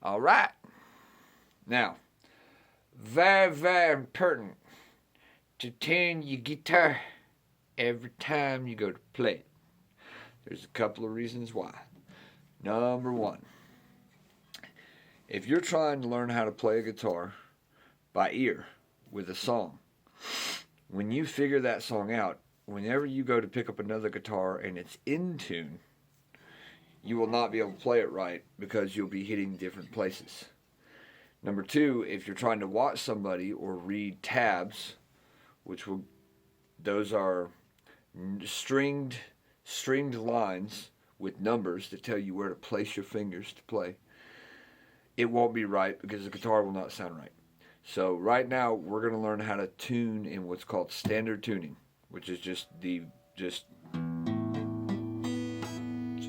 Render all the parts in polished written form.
All right. Now, very, very important to tune your guitar every time you go to play it. There's a couple of reasons why. Number one, if you're trying to learn how to play a guitar by ear with a song, when you figure that song out, whenever you go to pick up another guitar and it's in tune, you will not be able to play it right because you'll be hitting different places. Number two, if you're trying to watch somebody or read tabs, those are stringed lines with numbers that tell you where to place your fingers to play, it won't be right because the guitar will not sound right. So right now we're going to learn how to tune in what's called standard tuning, which is just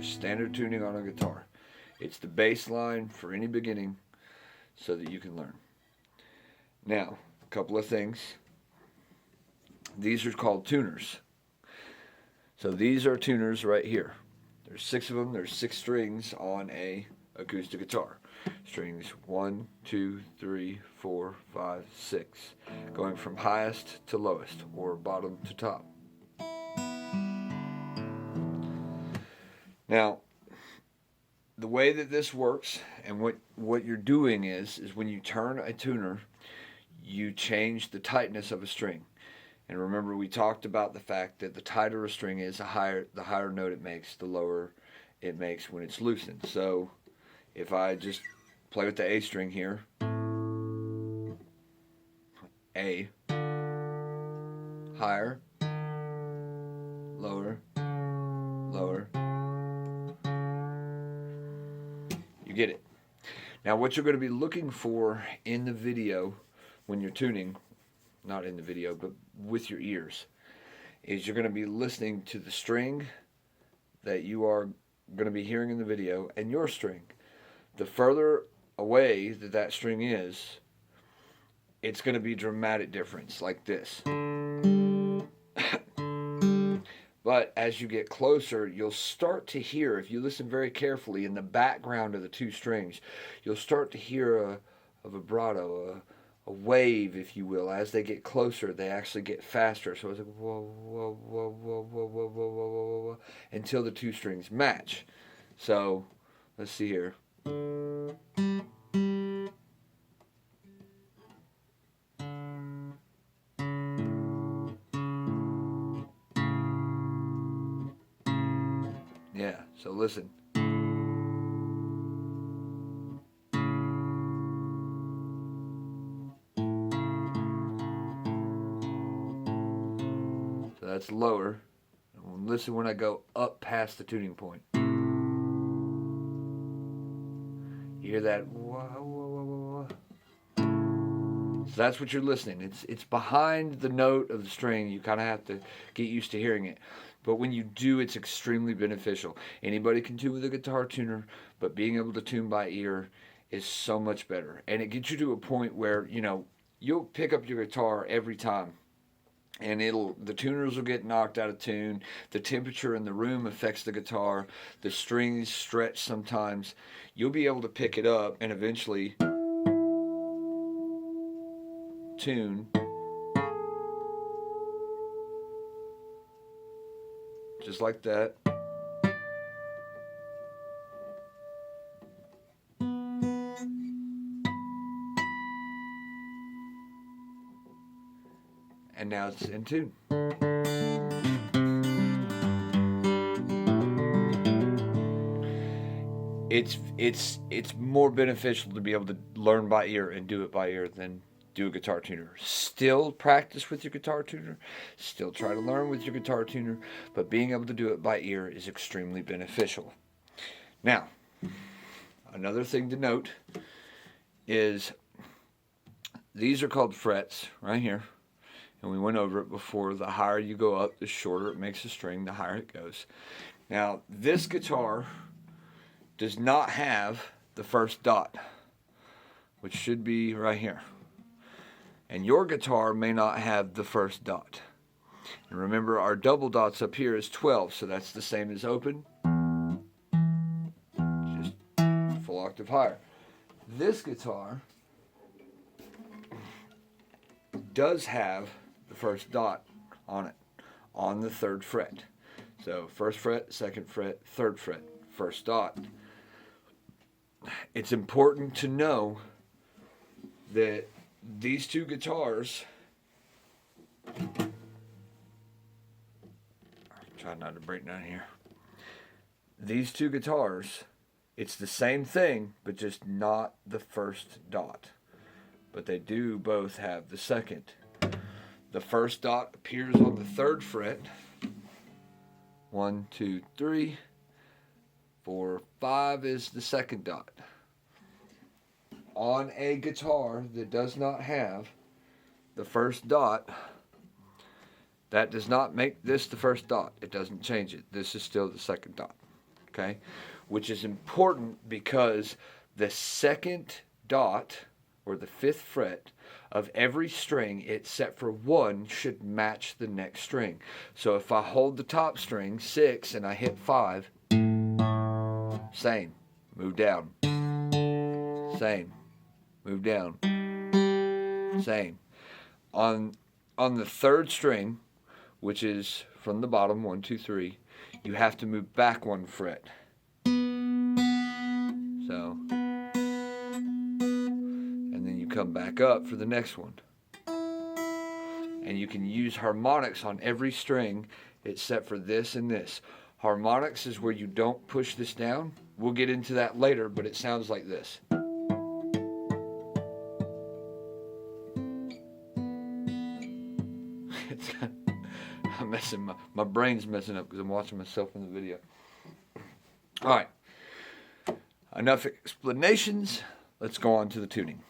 standard tuning on a guitar. It's the baseline for any beginning so that you can learn. Now, a couple of things. These are called tuners. So these are tuners right here. There's 6 of them. There's 6 strings on a acoustic guitar. Strings 1, 2, 3, 4, 5, 6, going from highest to lowest or bottom to top. Now, the way that this works and what you're doing is when you turn a tuner, you change the tightness of a string. And remember, we talked about the fact that the tighter a string is, the higher note it makes, the lower it makes when it's loosened. So if I just play with the A string here, A, higher, lower, lower, you get it. Now what you're going to be looking for in the video when you're tuning, not in the video, but with your ears, is you're going to be listening to the string that you are going to be hearing in the video and your string. The further away that string is, it's going to be dramatic difference like this. But as you get closer, you'll start to hear, if you listen very carefully in the background of the 2 strings, you'll start to hear a vibrato, a wave, if you will. As they get closer, they actually get faster. So it's like whoa, whoa, whoa, whoa, whoa, whoa, whoa, whoa, whoa, whoa, until the 2 strings match. So let's see here. Yeah, so listen. So that's lower. And listen when I go up past the tuning point. You hear that? Whoa, whoa, whoa, whoa, whoa. So that's what you're listening. It's behind the note of the string. You kind of have to get used to hearing it. But when you do, it's extremely beneficial. Anybody can tune with a guitar tuner, but being able to tune by ear is so much better. And it gets you to a point where, you'll pick up your guitar every time. And the tuners will get knocked out of tune. The temperature in the room affects the guitar. The strings stretch sometimes. You'll be able to pick it up and eventually tune just like that. And now it's in tune. It's more beneficial to be able to learn by ear and do it by ear than do a guitar tuner. Still practice with your guitar tuner, still try to learn with your guitar tuner, but being able to do it by ear is extremely beneficial. Now, another thing to note is these are called frets right here. And we went over it before. The higher you go up, the shorter it makes the string, the higher it goes. Now, this guitar does not have the first dot, which should be right here. And your guitar may not have the first dot. And remember, our double dots up here is 12, so that's the same as open. Just full octave higher. This guitar does have the first dot on it, on the 3rd fret. So 1st fret, 2nd fret, 3rd fret, first dot. It's important to know that these two guitars, try not to break down here. These two guitars, it's the same thing, but just not the first dot. But they do both have the 2nd. The first dot appears on the 3rd fret. 1, 2, 3, 4, 5 is the 2nd dot. On a guitar that does not have the first dot, that does not make this the first dot. It doesn't change it. This is still the 2nd dot. Okay? Which is important because the 2nd dot, or the 5th fret, of every string except for 1 should match the next string. So if I hold the top string, 6, and I hit 5, same, move down. Same, move down. Same. On the 3rd string, which is from the bottom, 1, 2, 3, you have to move back 1 fret. So, and then you come back up for the next one. And you can use harmonics on every string except for this and this. Harmonics is where you don't push this down. We'll get into that later, but it sounds like this. It's kind of, I'm messing, my brain's messing up because I'm watching myself in the video. All right. Enough explanations. Let's go on to the tuning.